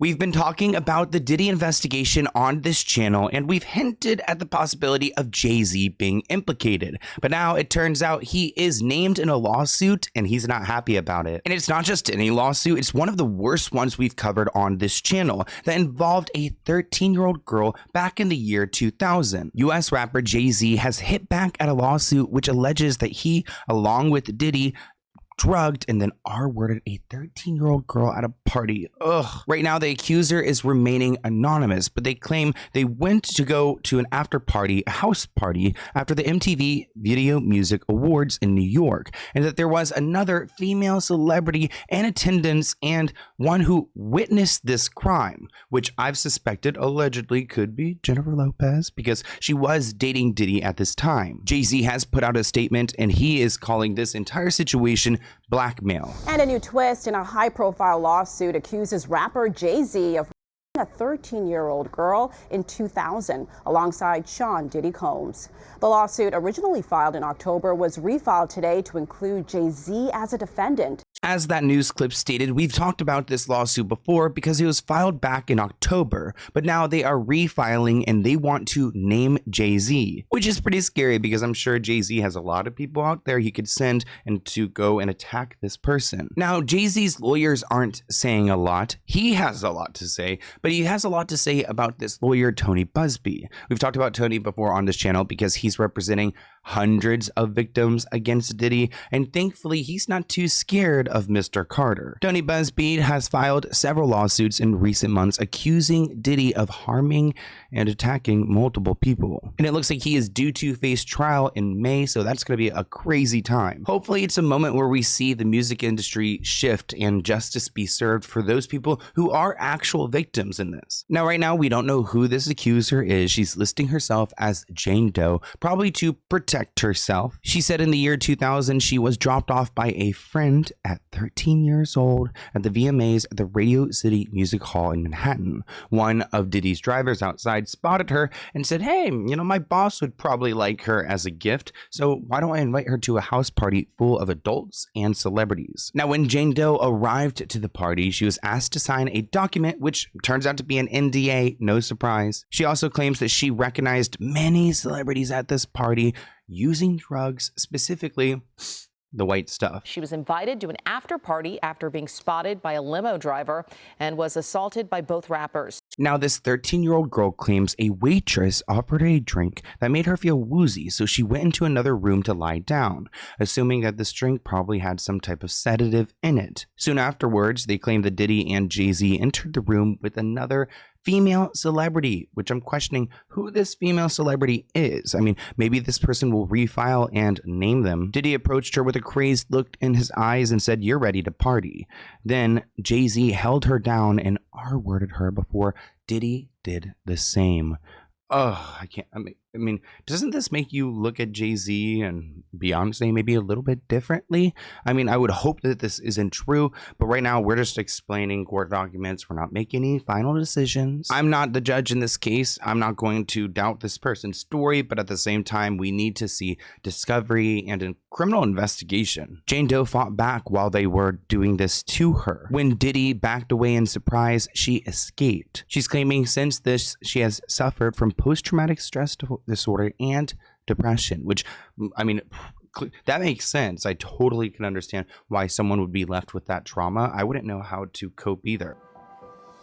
We've been talking about the Diddy investigation on this channel, and we've hinted at the possibility of Jay-Z being implicated. But now it turns out he is named in a lawsuit, and he's not happy about it. And it's not just any lawsuit, it's one of the worst ones we've covered on this channel that involved a 13-year-old girl back in the year 2000. US rapper Jay-Z has hit back at a lawsuit which alleges that he, along with Diddy, drugged and then R-worded a 13-year-old girl at a party. Ugh. Right now, the accuser is remaining anonymous, but they claim they went to go to an after party, a house party, after the MTV Video Music Awards in New York, and that there was another female celebrity in attendance and one who witnessed this crime, which I've suspected allegedly could be Jennifer Lopez because she was dating Diddy at this time. Jay-Z has put out a statement and he is calling this entire situation blackmail. And a new twist in a high-profile lawsuit accuses rapper Jay-Z of a 13-year-old girl in 2000 alongside Sean Diddy Combs. The lawsuit, originally filed in October, was refiled today to include Jay-Z as a defendant. As that news clip stated, we've talked about this lawsuit before because it was filed back in October, but now they are refiling and they want to name Jay-Z, which is pretty scary because I'm sure Jay-Z has a lot of people out there he could send and to go and attack this person. Now, Jay-Z's lawyers aren't saying a lot. He has a lot to say, but he has a lot to say about this lawyer, Tony Busby. We've talked about Tony before on this channel because he's representing hundreds of victims against Diddy, and thankfully he's not too scared of Mr. Carter. Tony Busby has filed several lawsuits in recent months accusing Diddy of harming and attacking multiple people, and it looks like he is due to face trial in May, so that's going to be a crazy time. Hopefully it's a moment where we see the music industry shift and justice be served for those people who are actual victims in this. Now, right now we don't know who this accuser is. She's listing herself as Jane Doe, probably to protect herself. She said in the year 2000 she was dropped off by a friend at 13 years old at the VMAs at the Radio City Music Hall in Manhattan. One of Diddy's drivers outside spotted her and said, "Hey, you know, my boss would probably like her as a gift, so why don't I invite her to a house party full of adults and celebrities?" Now, when Jane Doe arrived to the party, she was asked to sign a document which turns out to be an NDA, no surprise. She also claims that she recognized many celebrities at this party using drugs, specifically the white stuff. She was invited to an after party after being spotted by a limo driver and was assaulted by both rappers. Now, this 13-year-old girl claims a waitress offered her a drink that made her feel woozy, so she went into another room to lie down, assuming that this drink probably had some type of sedative in it. Soon afterwards, they claim that Diddy and Jay-Z entered the room with another female celebrity, which I'm questioning who this female celebrity is. I mean, maybe this person will refile and name them. Diddy approached her with a crazed look in his eyes and said, "You're ready to party." Then Jay-Z held her down and R-worded her before Diddy did the same. Oh, I can't. I mean, doesn't this make you look at Jay-Z and Beyonce maybe a little bit differently? I mean, I would hope that this isn't true, but right now we're just explaining court documents. We're not making any final decisions. I'm not the judge in this case. I'm not going to doubt this person's story, but at the same time, we need to see discovery and a criminal investigation. Jane Doe fought back while they were doing this to her. When Diddy backed away in surprise, she escaped. She's claiming since this, she has suffered from post-traumatic stress disorder and depression, which, I mean, that makes sense. I totally can understand why someone would be left with that trauma. I wouldn't know how to cope either.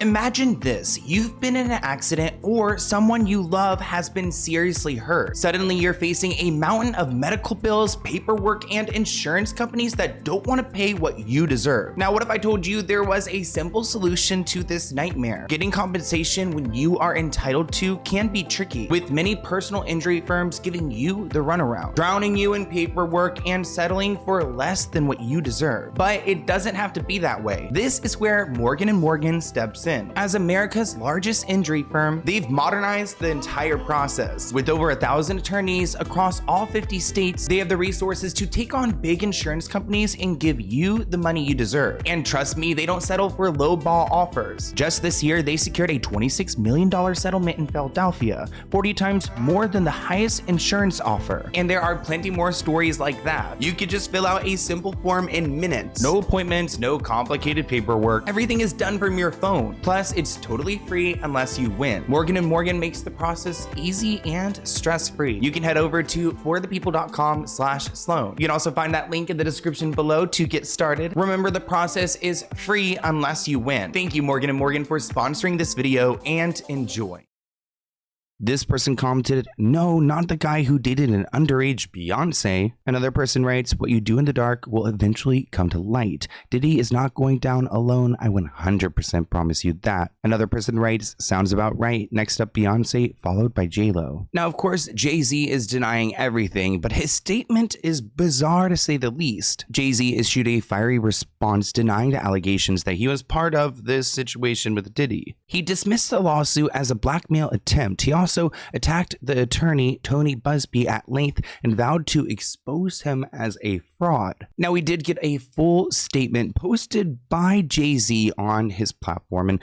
Imagine this, you've been in an accident or someone you love has been seriously hurt. Suddenly you're facing a mountain of medical bills, paperwork, and insurance companies that don't want to pay what you deserve. Now, what if I told you there was a simple solution to this nightmare? Getting compensation when you are entitled to can be tricky, with many personal injury firms giving you the runaround, drowning you in paperwork and settling for less than what you deserve. But it doesn't have to be that way. This is where Morgan & Morgan steps in. As America's largest injury firm, they've modernized the entire process. With over 1,000 attorneys across all 50 states, they have the resources to take on big insurance companies and give you the money you deserve. And trust me, they don't settle for low-ball offers. Just this year, they secured a $26 million settlement in Philadelphia, 40 times more than the highest insurance offer. And there are plenty more stories like that. You could just fill out a simple form in minutes. No appointments, no complicated paperwork. Everything is done from your phone. Plus, it's totally free unless you win. Morgan & Morgan makes the process easy and stress-free. You can head over to forthepeople.com/Sloan. You can also find that link in the description below to get started. Remember, the process is free unless you win. Thank you, Morgan & Morgan, for sponsoring this video, and enjoy. This person commented, "No, not the guy who dated an underage Beyonce." Another person writes, "What you do in the dark will eventually come to light. Diddy is not going down alone. I 100% promise you that." Another person writes, "Sounds about right. Next up, Beyonce, followed by J-Lo." Now, of course, Jay-Z is denying everything, but his statement is bizarre to say the least. Jay-Z issued a fiery response denying the allegations that he was part of this situation with Diddy. He dismissed the lawsuit as a blackmail attempt. He also attacked the attorney Tony Busby at length and vowed to expose him as a fraud. Now, we did get a full statement posted by Jay-Z on his platform, and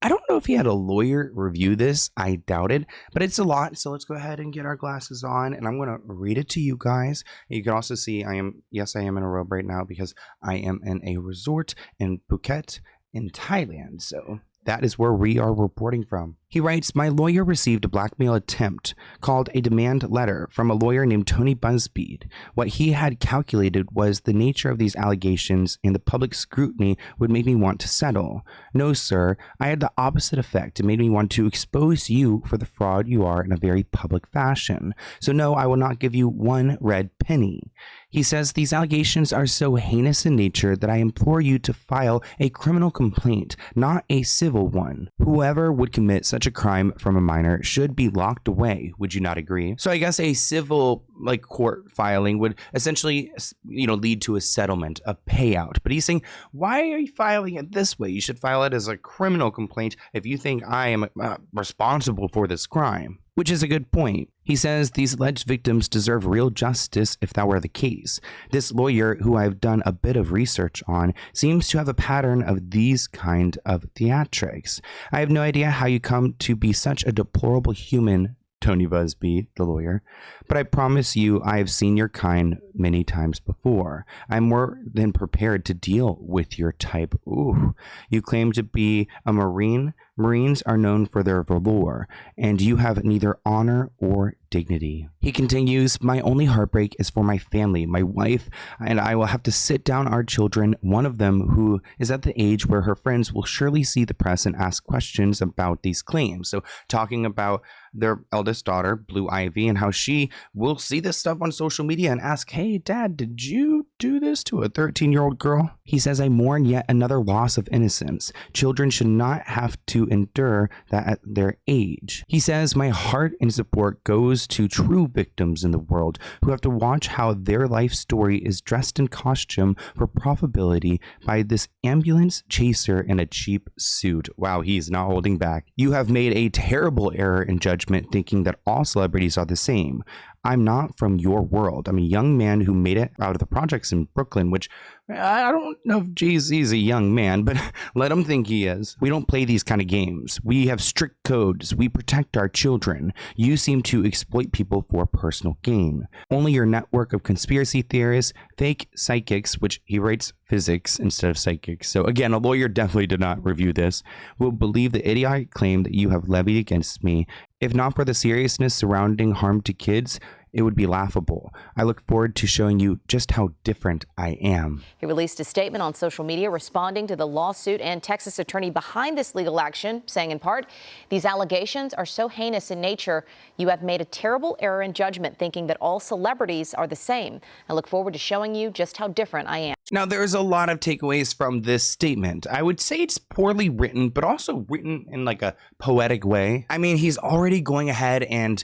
I don't know if he had a lawyer review this. I doubt it, but it's a lot. So let's go ahead and get our glasses on, and I'm going to read it to you guys. You can also see I am in a robe right now because I am in a resort in Phuket in Thailand. So that is where we are reporting from. He writes, "My lawyer received a blackmail attempt called a demand letter from a lawyer named Tony Busby. What he had calculated was the nature of these allegations and the public scrutiny would make me want to settle. No, sir, I had the opposite effect. It made me want to expose you for the fraud you are in a very public fashion. So no, I will not give you one red penny." He says, "These allegations are so heinous in nature that I implore you to file a criminal complaint, not a civil one. Whoever would commit such a crime from a minor should be locked away. Would you not agree?" So I guess a civil court filing would essentially, lead to a settlement, a payout. But he's saying, why are you filing it this way? You should file it as a criminal complaint if you think I am responsible for this crime. Which is a good point. He says these alleged victims deserve real justice if that were the case. This lawyer, who I've done a bit of research on, seems to have a pattern of these kind of theatrics. I have no idea how you come to be such a deplorable human, Tony Busby, the lawyer, but I promise you I have seen your kind many times before. I'm more than prepared to deal with your type. Ooh. You claim to be a Marine. Marines are known for their valor, and you have neither honor or dignity. He continues, "My only heartbreak is for my family, my wife, and I will have to sit down our children, one of them who is at the age where her friends will surely see the press and ask questions about these claims." So talking about their eldest daughter, Blue Ivy, and how she will see this stuff on social media and ask, "Hey, Dad, did you do this to a 13-year-old girl?" He says, "I mourn yet another loss of innocence. Children should not have to endure that at their age." He says, "My heart and support goes to true victims in the world who have to watch how their life story is dressed in costume for profitability by this ambulance chaser in a cheap suit." Wow, he's not holding back. "You have made a terrible error in judgment thinking that all celebrities are the same. I'm not from your world. I'm a young man who made it out of the projects in Brooklyn," which I don't know if Jay-Z is a young man, but let him think he is. "We don't play these kind of games. We have strict codes. We protect our children. You seem to exploit people for personal gain. Only your network of conspiracy theorists, fake psychics," which he writes physics instead of psychics. So again, a lawyer definitely did not review this, "will believe the idiotic claim that you have levied against me. If not for the seriousness surrounding harm to kids, it would be laughable. I look forward to showing you just how different I am." He released a statement on social media responding to the lawsuit and Texas attorney behind this legal action, saying in part, "These allegations are so heinous in nature. You have made a terrible error in judgment thinking that all celebrities are the same. I look forward to showing you just how different I am." Now, there's a lot of takeaways from this statement. I would say it's poorly written, but also written in a poetic way. I mean, he's already going ahead and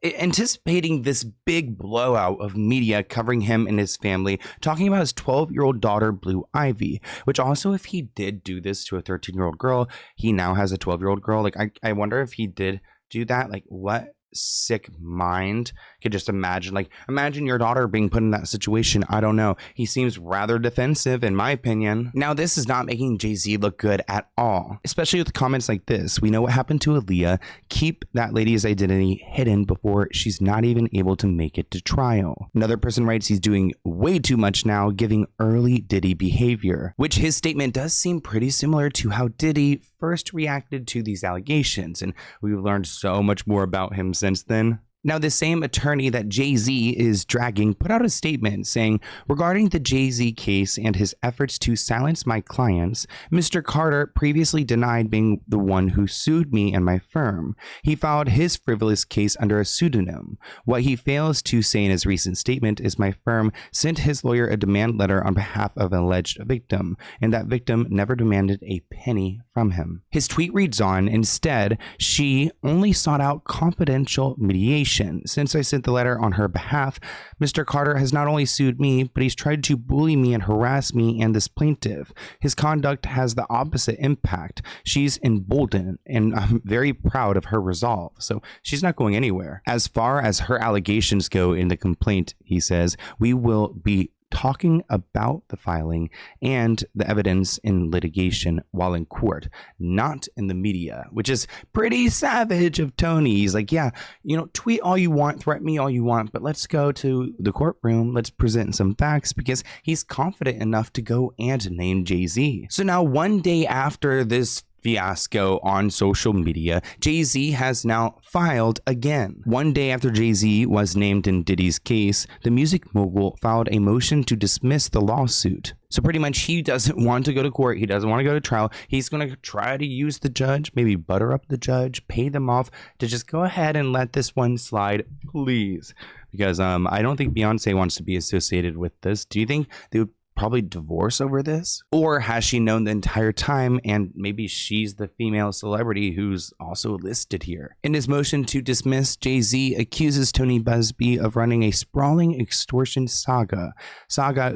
anticipating this big blowout of media covering him and his family, talking about his 12-year-old daughter, Blue Ivy, which also, if he did do this to a 13-year-old girl, he now has a 12-year-old girl. I wonder if he did do that. What sick mind could just imagine, like, imagine your daughter being put in that situation. I don't know. He seems rather defensive, in my opinion. Now, this is not making Jay-Z look good at all, especially with comments like this. We know what happened to Aaliyah. Keep that lady's identity hidden before she's not even able to make it to trial. Another person writes he's doing way too much now, giving early Diddy behavior, which his statement does seem pretty similar to how Diddy first reacted to these allegations, and we've learned so much more about him since then. Now, the same attorney that Jay-Z is dragging put out a statement saying, regarding the Jay-Z case and his efforts to silence my clients, Mr. Carter previously denied being the one who sued me and my firm. He filed his frivolous case under a pseudonym. What he fails to say in his recent statement is my firm sent his lawyer a demand letter on behalf of an alleged victim, and that victim never demanded a penny from him. His tweet reads on, instead, she only sought out confidential mediation. Since I sent the letter on her behalf, Mr. Carter has not only sued me, but he's tried to bully me and harass me and this plaintiff. His conduct has the opposite impact. She's emboldened, and I'm very proud of her resolve. So she's not going anywhere. As far as her allegations go in the complaint, he says, we will be talking about the filing and the evidence in litigation while in court, not in the media, which is pretty savage of Tony. He's like, yeah, you know, tweet all you want, threaten me all you want, but let's go to the courtroom. Let's present some facts, because he's confident enough to go and name Jay-Z. So now, one day after this fiasco on social media, Jay-Z has now filed again. One day after Jay-Z was named in Diddy's case, the music mogul filed a motion to dismiss the lawsuit. So pretty much he doesn't want to go to court. He doesn't want to go to trial. He's going to try to use the judge, maybe butter up the judge, pay them off to just go ahead and let this one slide, please. Because I don't think Beyonce wants to be associated with this. Do you think they would probably divorce over this? Or has she known the entire time, and maybe she's the female celebrity who's also listed here? In his motion to dismiss, Jay-Z accuses Tony Busby of running a sprawling extortion saga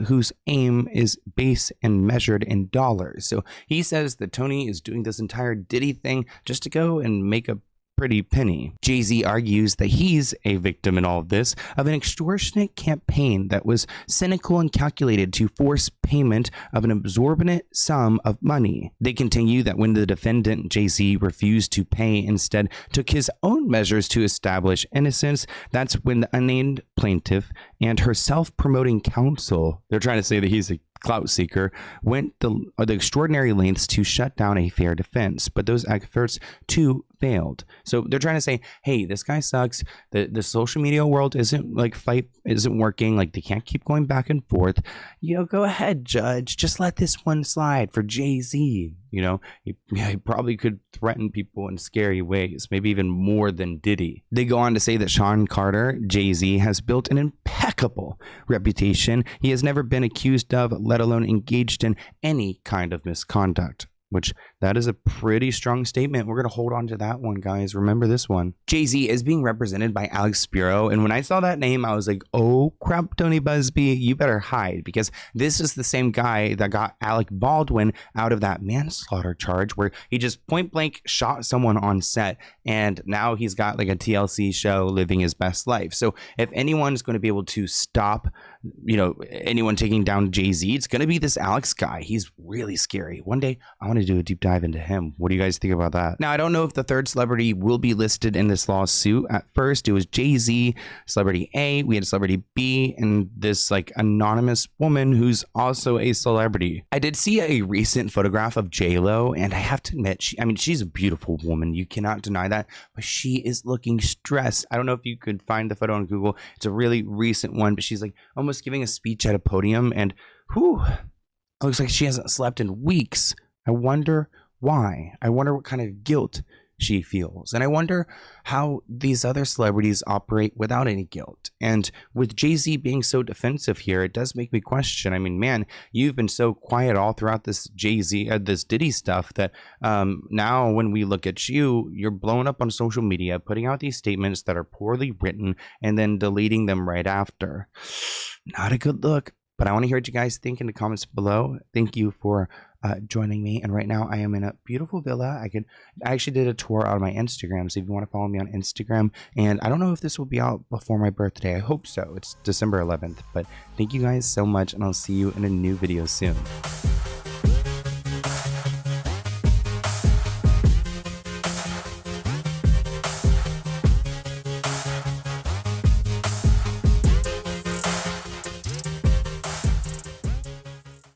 whose aim is based and measured in dollars. So he says that Tony is doing this entire Diddy thing just to go and make a pretty penny. Jay-Z argues that he's a victim in all of this of an extortionate campaign that was cynical and calculated to force payment of an exorbitant sum of money. They continue that when the defendant, Jay-Z, refused to pay, instead took his own measures to establish innocence, that's when the unnamed plaintiff and her self-promoting counsel, they're trying to say that he's a clout seeker, went the extraordinary lengths to shut down a fair defense, but those efforts too failed. So they're trying to say, hey, this guy sucks. The social media world isn't working. Like, they can't keep going back and forth. You know, go ahead, judge. Just let this one slide for Jay-Z. You know, he probably could threaten people in scary ways, maybe even more than Diddy. They go on to say that Sean Carter, Jay-Z, has built an impeccable reputation. He has never been accused of, let alone engaged in, any kind of misconduct. Which, that is a pretty strong statement. We're going to hold on to that one, guys. Remember this one. Jay-Z is being represented by Alex Spiro. And when I saw that name, I was like, oh crap, Tony Busby, you better hide. Because this is the same guy that got Alec Baldwin out of that manslaughter charge where he just point blank shot someone on set. And now he's got like a TLC show living his best life. So if anyone's going to be able to stop, you know, anyone taking down Jay-Z, it's going to be this Alex guy. He's really scary. One day I want to do a deep dive into him. What do you guys think about that? Now, I don't know if the third celebrity will be listed in this lawsuit. At first, it was Jay-Z, celebrity A, we had celebrity B, and this like anonymous woman who's also a celebrity. I did see a recent photograph of J-Lo, and I have to admit, she's a beautiful woman. You cannot deny that, but she is looking stressed. I don't know if you could find the photo on Google. It's a really recent one, but she's like almost giving a speech at a podium, and whew, it looks like she hasn't slept in weeks. I wonder why. I wonder what kind of guilt she feels. And I wonder how these other celebrities operate without any guilt. And with Jay-Z being so defensive here, it does make me question. I mean, man, you've been so quiet all throughout this this Diddy stuff that now when we look at you, you're blowing up on social media, putting out these statements that are poorly written and then deleting them right after. Not a good look. But I want to hear what you guys think in the comments below. Thank you for joining me. And right now I am in a beautiful villa. I actually did a tour on my Instagram, so if you want to follow me on Instagram. And I don't know if this will be out before my birthday. I hope so. It's December 11th. But thank you guys so much, and I'll see you in a new video soon.